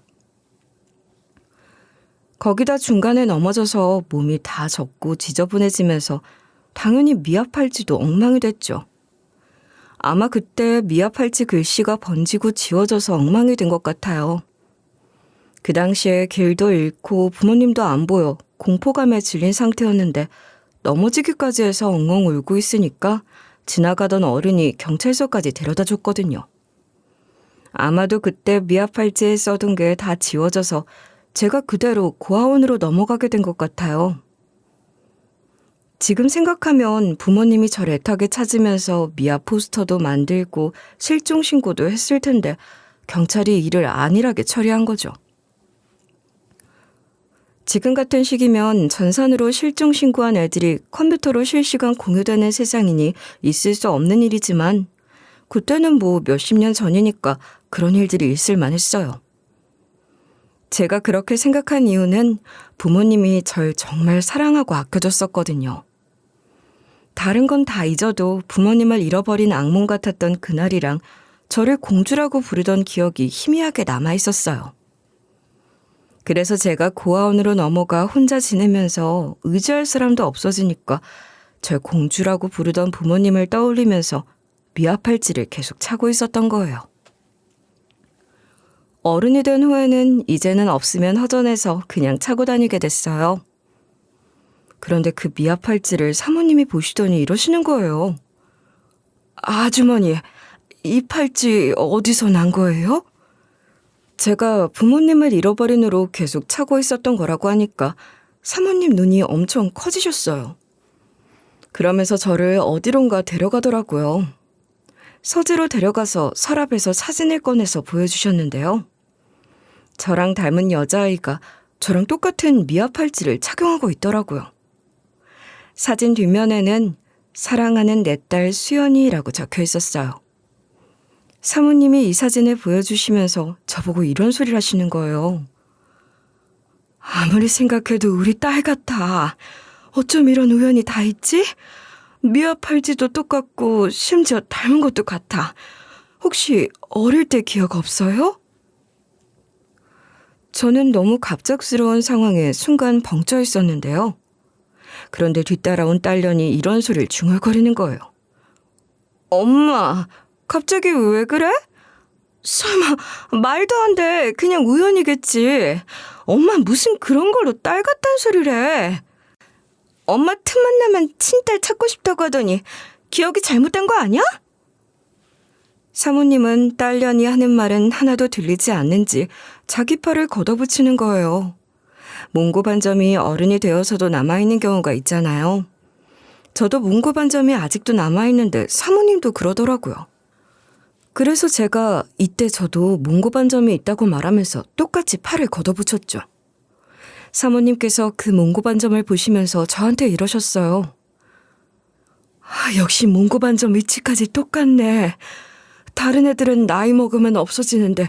거기다 중간에 넘어져서 몸이 다 젖고 지저분해지면서 당연히 미아 팔찌도 엉망이 됐죠. 아마 그때 미아 팔찌 글씨가 번지고 지워져서 엉망이 된 것 같아요. 그 당시에 길도 잃고 부모님도 안 보여 공포감에 질린 상태였는데 넘어지기까지 해서 엉엉 울고 있으니까 지나가던 어른이 경찰서까지 데려다 줬거든요. 아마도 그때 미아 팔찌에 써둔 게 다 지워져서 제가 그대로 고아원으로 넘어가게 된 것 같아요. 지금 생각하면 부모님이 저를 애타게 찾으면서 미아 포스터도 만들고 실종 신고도 했을 텐데 경찰이 이를 안일하게 처리한 거죠. 지금 같은 시기면 전산으로 실종 신고한 애들이 컴퓨터로 실시간 공유되는 세상이니 있을 수 없는 일이지만 그때는 뭐 몇십 년 전이니까 그런 일들이 있을만 했어요. 제가 그렇게 생각한 이유는 부모님이 절 정말 사랑하고 아껴줬었거든요. 다른 건 다 잊어도 부모님을 잃어버린 악몽 같았던 그날이랑 저를 공주라고 부르던 기억이 희미하게 남아있었어요. 그래서 제가 고아원으로 넘어가 혼자 지내면서 의지할 사람도 없어지니까 절 공주라고 부르던 부모님을 떠올리면서 미아 팔찌를 계속 차고 있었던 거예요. 어른이 된 후에는 이제는 없으면 허전해서 그냥 차고 다니게 됐어요. 그런데 그 미아 팔찌를 사모님이 보시더니 이러시는 거예요. 아주머니, 이 팔찌 어디서 난 거예요? 제가 부모님을 잃어버린 후로 계속 차고 있었던 거라고 하니까 사모님 눈이 엄청 커지셨어요. 그러면서 저를 어디론가 데려가더라고요. 서재로 데려가서 서랍에서 사진을 꺼내서 보여주셨는데요. 저랑 닮은 여자아이가 저랑 똑같은 미아 팔찌를 착용하고 있더라고요. 사진 뒷면에는 사랑하는 내 딸 수연이라고 적혀 있었어요. 사모님이 이 사진을 보여주시면서 저보고 이런 소리를 하시는 거예요. 아무리 생각해도 우리 딸 같아. 어쩜 이런 우연이 다 있지? 미아 팔찌도 똑같고 심지어 닮은 것도 같아. 혹시 어릴 때 기억 없어요? 저는 너무 갑작스러운 상황에 순간 벙쪄 있었는데요. 그런데 뒤따라온 딸년이 이런 소리를 중얼거리는 거예요. 엄마, 갑자기 왜 그래? 설마 말도 안 돼. 그냥 우연이겠지. 엄마 무슨 그런 걸로 딸 같다는 소리를 해. 엄마 틈만 나면 친딸 찾고 싶다고 하더니 기억이 잘못된 거 아니야? 사모님은 딸년이 하는 말은 하나도 들리지 않는지 자기 팔을 걷어붙이는 거예요. 몽고 반점이 어른이 되어서도 남아있는 경우가 있잖아요. 저도 몽고 반점이 아직도 남아있는데 사모님도 그러더라고요. 그래서 제가 이때 저도 몽고 반점이 있다고 말하면서 똑같이 팔을 걷어붙였죠. 사모님께서 그 몽고 반점을 보시면서 저한테 이러셨어요. 역시 몽고 반점 위치까지 똑같네. 다른 애들은 나이 먹으면 없어지는데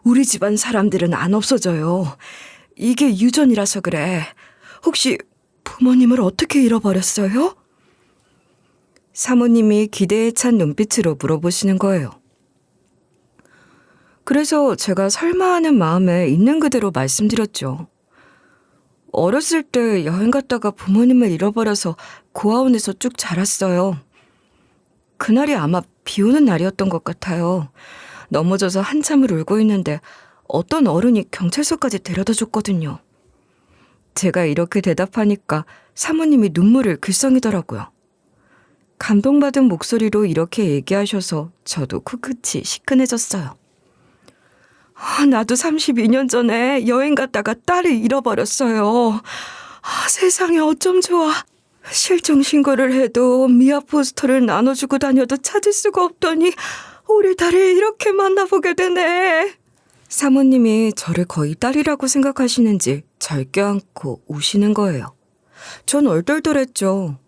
우리 집안 사람들은 안 없어져요. 이게 유전이라서 그래. 혹시 부모님을 어떻게 잃어버렸어요? 사모님이 기대에 찬 눈빛으로 물어보시는 거예요. 그래서 제가 설마 하는 마음에 있는 그대로 말씀드렸죠. 어렸을 때 여행 갔다가 부모님을 잃어버려서 고아원에서 쭉 자랐어요. 그날이 아마 비 오는 날이었던 것 같아요. 넘어져서 한참을 울고 있는데 어떤 어른이 경찰서까지 데려다 줬거든요. 제가 이렇게 대답하니까 사모님이 눈물을 글썽이더라고요. 감동받은 목소리로 이렇게 얘기하셔서 저도 코끝이 시큰해졌어요. 나도 32년 전에 여행 갔다가 딸을 잃어버렸어요. 세상에 어쩜 좋아. 실종 신고를 해도 미아 포스터를 나눠주고 다녀도 찾을 수가 없더니 우리 딸을 이렇게 만나보게 되네. 사모님이 저를 거의 딸이라고 생각하시는지 절 껴안고 우시는 거예요. 전 얼떨떨했죠.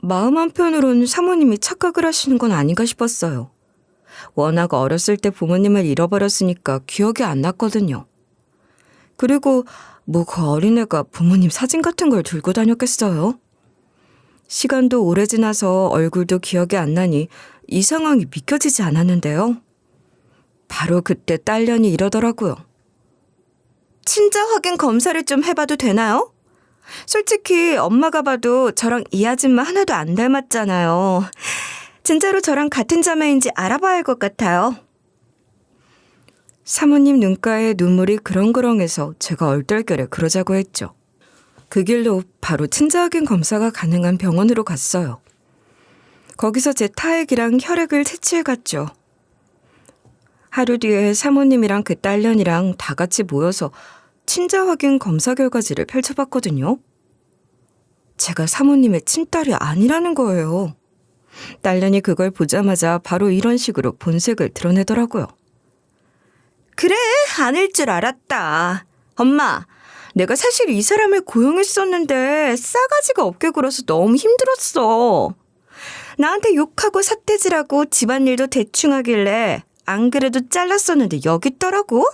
마음 한편으론 사모님이 착각을 하시는 건 아닌가 싶었어요. 워낙 어렸을 때 부모님을 잃어버렸으니까 기억이 안 났거든요. 그리고 뭐 그 어린애가 부모님 사진 같은 걸 들고 다녔겠어요? 시간도 오래 지나서 얼굴도 기억이 안 나니 이 상황이 믿겨지지 않았는데요. 바로 그때 딸년이 이러더라고요. 친자 확인 검사를 좀 해봐도 되나요? 솔직히 엄마가 봐도 저랑 이 아줌마 하나도 안 닮았잖아요. 진짜로 저랑 같은 자매인지 알아봐야 할 것 같아요. 사모님 눈가에 눈물이 그렁그렁해서 제가 얼떨결에 그러자고 했죠. 그 길로 바로 친자 확인 검사가 가능한 병원으로 갔어요. 거기서 제 타액이랑 혈액을 채취해 갔죠. 하루 뒤에 사모님이랑 그 딸년이랑 다 같이 모여서 친자 확인 검사 결과지를 펼쳐봤거든요. 제가 사모님의 친딸이 아니라는 거예요. 딸년이 그걸 보자마자 바로 이런 식으로 본색을 드러내더라고요. 그래, 아닐 줄 알았다. 엄마, 내가 사실 이 사람을 고용했었는데 싸가지가 없게 굴어서 너무 힘들었어. 나한테 욕하고 삿대질하고 집안일도 대충 하길래 안 그래도 잘랐었는데 여기 있더라고.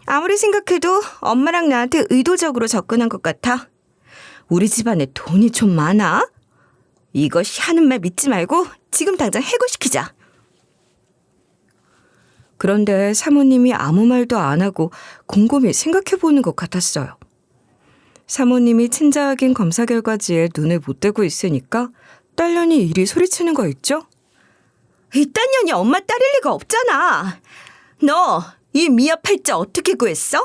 아무리 생각해도 엄마랑 나한테 의도적으로 접근한 것 같아. 우리 집안에 돈이 좀 많아? 이것이 하는 말 믿지 말고 지금 당장 해고시키자. 그런데 사모님이 아무 말도 안 하고 곰곰이 생각해보는 것 같았어요. 사모님이 친자 확인 검사 결과지에 눈을 못 대고 있으니까 딸년이 이리 소리치는 거 있죠? 이 딸년이 엄마 딸일 리가 없잖아. 너 이 미아 팔자 어떻게 구했어?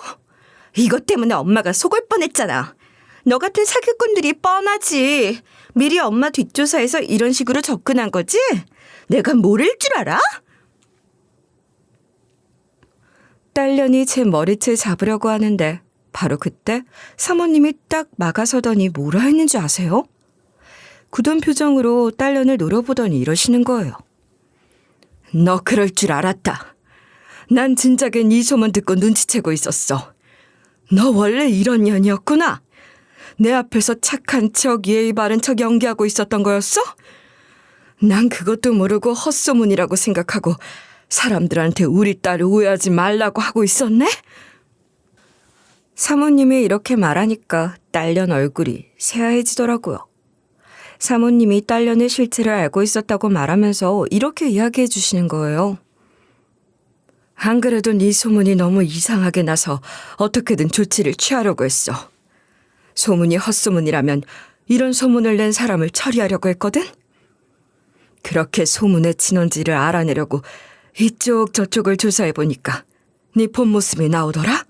이것 때문에 엄마가 속을 뻔했잖아. 너 같은 사기꾼들이 뻔하지. 미리 엄마 뒷조사해서 이런 식으로 접근한 거지? 내가 모를 줄 알아? 딸년이 제 머리채 잡으려고 하는데 바로 그때 사모님이 딱 막아서더니 뭐라 했는지 아세요? 굳은 표정으로 딸년을 노려보더니 이러시는 거예요. 너 그럴 줄 알았다. 난 진작에 네 소문 듣고 눈치채고 있었어. 너 원래 이런 년이었구나. 내 앞에서 착한 척 예의 바른 척 연기하고 있었던 거였어? 난 그것도 모르고 헛소문이라고 생각하고 사람들한테 우리 딸을 오해하지 말라고 하고 있었네? 사모님이 이렇게 말하니까 딸년 얼굴이 새하얘지더라고요. 사모님이 딸년의 실체를 알고 있었다고 말하면서 이렇게 이야기해 주시는 거예요. 안 그래도 네 소문이 너무 이상하게 나서 어떻게든 조치를 취하려고 했어. 소문이 헛소문이라면 이런 소문을 낸 사람을 처리하려고 했거든? 그렇게 소문의 진원지를 알아내려고 이쪽 저쪽을 조사해보니까 네 본 모습이 나오더라?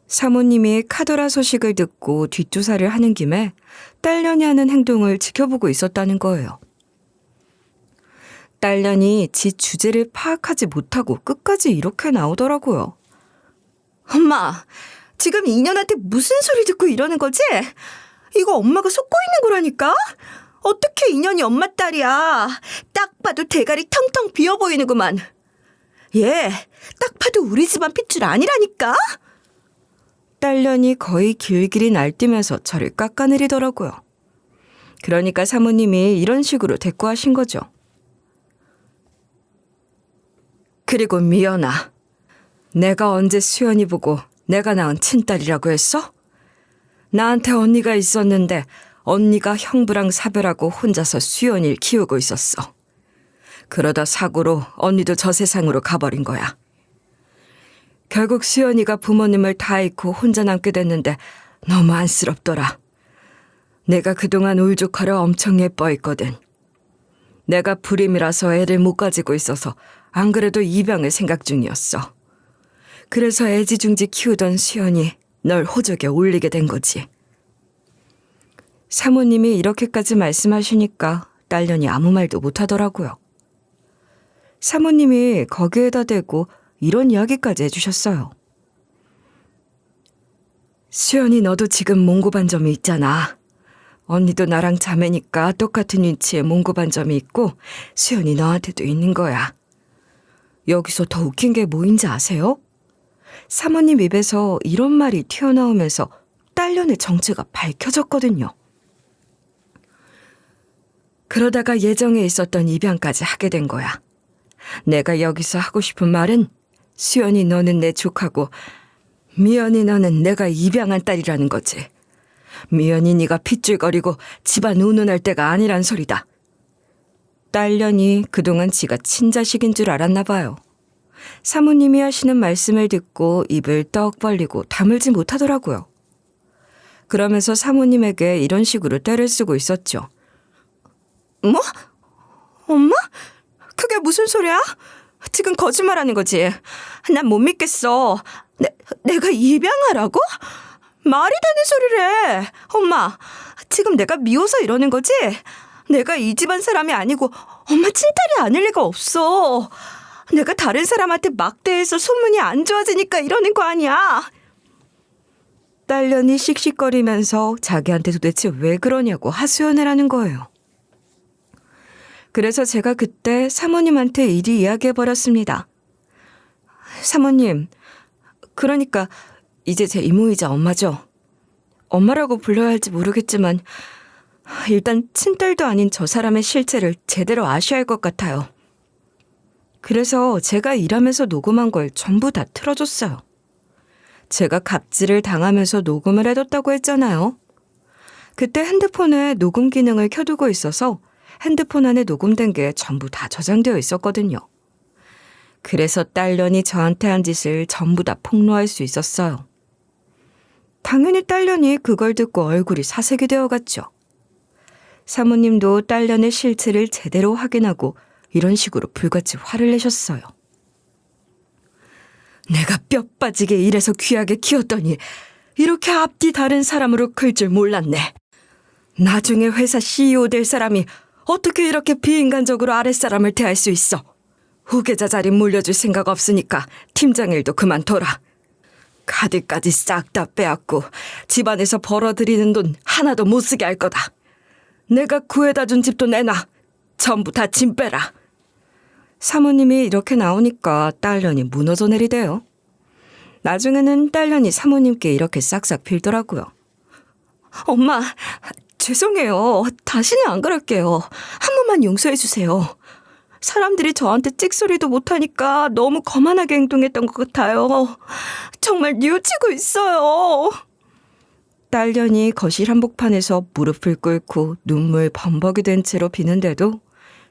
사모님이 카더라 소식을 듣고 뒷조사를 하는 김에 딸년이 하는 행동을 지켜보고 있었다는 거예요. 딸년이 지 주제를 파악하지 못하고 끝까지 이렇게 나오더라고요. 엄마, 지금 이년한테 무슨 소리 듣고 이러는 거지? 이거 엄마가 속고 있는 거라니까? 어떻게 이년이 엄마 딸이야? 딱 봐도 대가리 텅텅 비어 보이는구만. 얘, 딱 봐도 우리 집안 핏줄 아니라니까? 딸년이 거의 길길이 날뛰면서 저를 깎아내리더라고요. 그러니까 사모님이 이런 식으로 대꾸하신 거죠. 그리고 미연아, 내가 언제 수연이 보고 내가 낳은 친딸이라고 했어? 나한테 언니가 있었는데 언니가 형부랑 사별하고 혼자서 수연이를 키우고 있었어. 그러다 사고로 언니도 저 세상으로 가버린 거야. 결국 수연이가 부모님을 다 잃고 혼자 남게 됐는데 너무 안쓰럽더라. 내가 그동안 울죽하려 엄청 예뻐했거든. 내가 불임이라서 애를 못 가지고 있어서 안 그래도 입양을 생각 중이었어. 그래서 애지중지 키우던 수연이 널 호적에 올리게 된 거지. 사모님이 이렇게까지 말씀하시니까 딸년이 아무 말도 못하더라고요. 사모님이 거기에다 대고 이런 이야기까지 해주셨어요. 수연이 너도 지금 몽고반점이 있잖아. 언니도 나랑 자매니까 똑같은 위치에 몽고반점이 있고 수연이 너한테도 있는 거야. 여기서 더 웃긴 게 뭐인지 아세요? 사모님 입에서 이런 말이 튀어나오면서 딸년의 정체가 밝혀졌거든요. 그러다가 예정에 있었던 입양까지 하게 된 거야. 내가 여기서 하고 싶은 말은 수연이 너는 내 조카고 미연이 너는 내가 입양한 딸이라는 거지. 미연이 네가 핏줄거리고 집안 운운할 때가 아니란 소리다. 딸년이 그동안 지가 친자식인 줄 알았나 봐요. 사모님이 하시는 말씀을 듣고 입을 떡 벌리고 다물지 못하더라고요. 그러면서 사모님에게 이런 식으로 떼를 쓰고 있었죠. 뭐? 엄마? 그게 무슨 소리야? 지금 거짓말하는 거지. 난 못 믿겠어. 내가 입양하라고? 말이 되는 소리를 해. 엄마, 지금 내가 미워서 이러는 거지? 내가 이 집안 사람이 아니고 엄마 친딸이 아닐 리가 없어. 내가 다른 사람한테 막대해서 소문이 안 좋아지니까 이러는 거 아니야. 딸년이 씩씩거리면서 자기한테 도대체 왜 그러냐고 하소연해라는 거예요. 그래서 제가 그때 사모님한테 이리 이야기해버렸습니다. 사모님, 그러니까 이제 제 이모이자 엄마죠. 엄마라고 불러야 할지 모르겠지만 일단 친딸도 아닌 저 사람의 실체를 제대로 아셔야 할 것 같아요. 그래서 제가 일하면서 녹음한 걸 전부 다 틀어줬어요. 제가 갑질을 당하면서 녹음을 해뒀다고 했잖아요. 그때 핸드폰에 녹음 기능을 켜두고 있어서 핸드폰 안에 녹음된 게 전부 다 저장되어 있었거든요. 그래서 딸년이 저한테 한 짓을 전부 다 폭로할 수 있었어요. 당연히 딸년이 그걸 듣고 얼굴이 사색이 되어갔죠. 사모님도 딸년의 실체를 제대로 확인하고 이런 식으로 불같이 화를 내셨어요. 내가 뼈 빠지게 일해서 귀하게 키웠더니 이렇게 앞뒤 다른 사람으로 클 줄 몰랐네. 나중에 회사 CEO 될 사람이 어떻게 이렇게 비인간적으로 아랫사람을 대할 수 있어? 후계자 자리 물려줄 생각 없으니까 팀장 일도 그만둬라. 카드까지 싹 다 빼앗고 집안에서 벌어들이는 돈 하나도 못 쓰게 할 거다. 내가 구해다 준 집도 내놔. 전부 다 짐 빼라. 사모님이 이렇게 나오니까 딸년이 무너져 내리대요. 나중에는 딸년이 사모님께 이렇게 싹싹 빌더라고요. 엄마, 죄송해요. 다시는 안 그럴게요. 한 번만 용서해 주세요. 사람들이 저한테 찍소리도 못하니까 너무 거만하게 행동했던 것 같아요. 정말 뉘우치고 있어요. 딸년이 거실 한복판에서 무릎을 꿇고 눈물 범벅이 된 채로 비는데도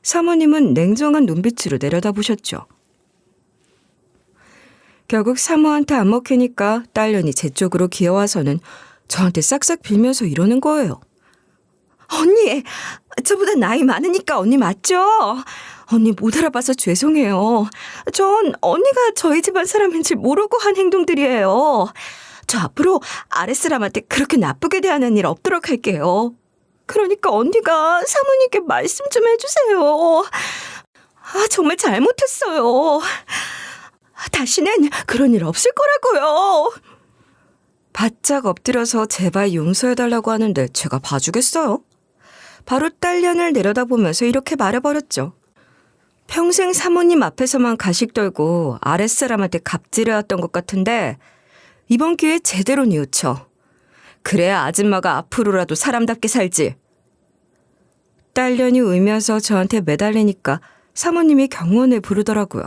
사모님은 냉정한 눈빛으로 내려다보셨죠. 결국 사모한테 안 먹히니까 딸년이 제 쪽으로 기어와서는 저한테 싹싹 빌면서 이러는 거예요. 언니, 저보다 나이 많으니까 언니 맞죠? 언니 못 알아봐서 죄송해요. 전 언니가 저희 집안 사람인 줄 모르고 한 행동들이에요. 저 앞으로 아랫사람한테 그렇게 나쁘게 대하는 일 없도록 할게요. 그러니까 언니가 사모님께 말씀 좀 해주세요. 정말 잘못했어요. 다시는 그런 일 없을 거라고요. 바짝 엎드려서 제발 용서해달라고 하는데 제가 봐주겠어요? 바로 딸년을 내려다보면서 이렇게 말해버렸죠. 평생 사모님 앞에서만 가식 떨고 아랫사람한테 갑질해왔던 것 같은데 이번 기회에 제대로 뉘우쳐. 그래야 아줌마가 앞으로라도 사람답게 살지. 딸년이 울면서 저한테 매달리니까 사모님이 경호원을 부르더라고요.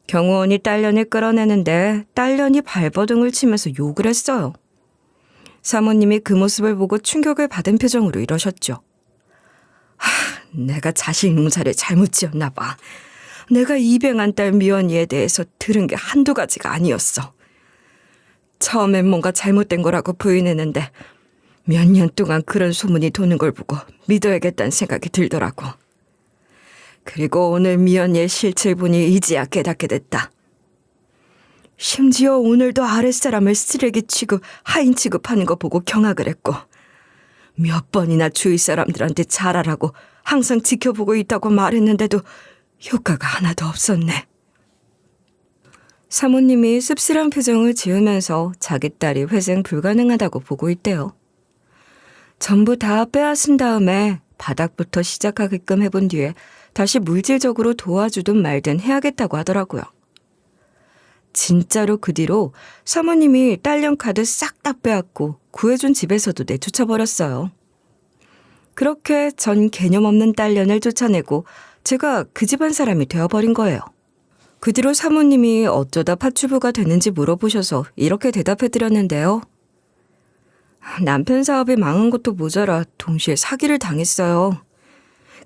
경호원이 딸년을 끌어내는데 딸년이 발버둥을 치면서 욕을 했어요. 사모님이 그 모습을 보고 충격을 받은 표정으로 이러셨죠. 내가 자식 농사를 잘못 지었나 봐. 내가 입양한 딸 미연이에 대해서 들은 게 한두 가지가 아니었어. 처음엔 뭔가 잘못된 거라고 부인했는데 몇 년 동안 그런 소문이 도는 걸 보고 믿어야겠다는 생각이 들더라고. 그리고 오늘 미연이의 실체를 보니 이제야 깨닫게 됐다. 심지어 오늘도 아랫사람을 쓰레기 취급, 하인 취급하는 거 보고 경악을 했고 몇 번이나 주위 사람들한테 잘하라고 항상 지켜보고 있다고 말했는데도 효과가 하나도 없었네. 사모님이 씁쓸한 표정을 지으면서 자기 딸이 회생 불가능하다고 보고 있대요. 전부 다 빼앗은 다음에 바닥부터 시작하게끔 해본 뒤에 다시 물질적으로 도와주든 말든 해야겠다고 하더라고요. 진짜로 그 뒤로 사모님이 딸년 카드 싹 다 빼앗고 구해준 집에서도 내쫓아버렸어요. 그렇게 전 개념 없는 딸년을 쫓아내고 제가 그 집안 사람이 되어버린 거예요. 그 뒤로 사모님이 어쩌다 파출부가 됐는지 물어보셔서 이렇게 대답해드렸는데요. 남편 사업이 망한 것도 모자라 동시에 사기를 당했어요.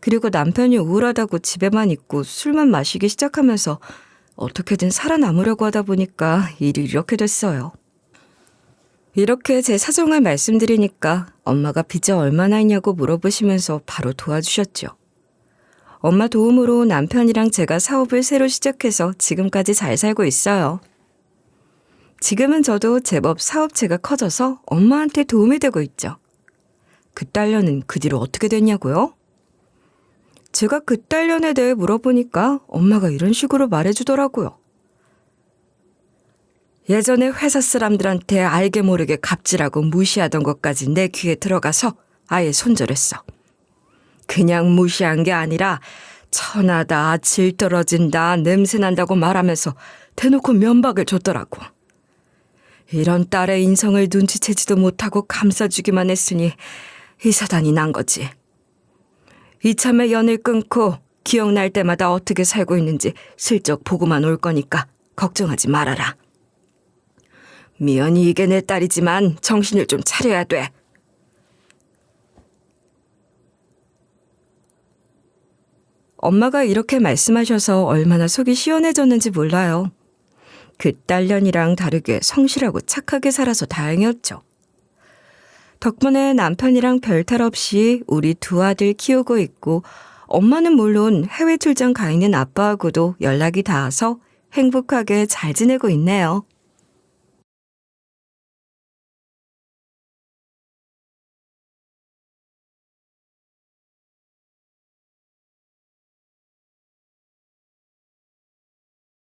그리고 남편이 우울하다고 집에만 있고 술만 마시기 시작하면서 어떻게든 살아남으려고 하다 보니까 일이 이렇게 됐어요. 이렇게 제 사정을 말씀드리니까 엄마가 빚이 얼마나 있냐고 물어보시면서 바로 도와주셨죠. 엄마 도움으로 남편이랑 제가 사업을 새로 시작해서 지금까지 잘 살고 있어요. 지금은 저도 제법 사업체가 커져서 엄마한테 도움이 되고 있죠. 그 딸년은 그 뒤로 어떻게 됐냐고요? 제가 그 딸년에 대해 물어보니까 엄마가 이런 식으로 말해주더라고요. 예전에 회사 사람들한테 알게 모르게 갑질하고 무시하던 것까지 내 귀에 들어가서 아예 손절했어. 그냥 무시한 게 아니라 천하다, 질 떨어진다, 냄새난다고 말하면서 대놓고 면박을 줬더라고. 이런 딸의 인성을 눈치채지도 못하고 감싸주기만 했으니 이 사단이 난 거지. 이참에 연을 끊고 기억날 때마다 어떻게 살고 있는지 슬쩍 보고만 올 거니까 걱정하지 말아라. 미연이 이게 내 딸이지만 정신을 좀 차려야 돼. 엄마가 이렇게 말씀하셔서 얼마나 속이 시원해졌는지 몰라요. 그 딸년이랑 다르게 성실하고 착하게 살아서 다행이었죠. 덕분에 남편이랑 별탈 없이 우리 두 아들 키우고 있고 엄마는 물론 해외 출장 가 있는 아빠하고도 연락이 닿아서 행복하게 잘 지내고 있네요.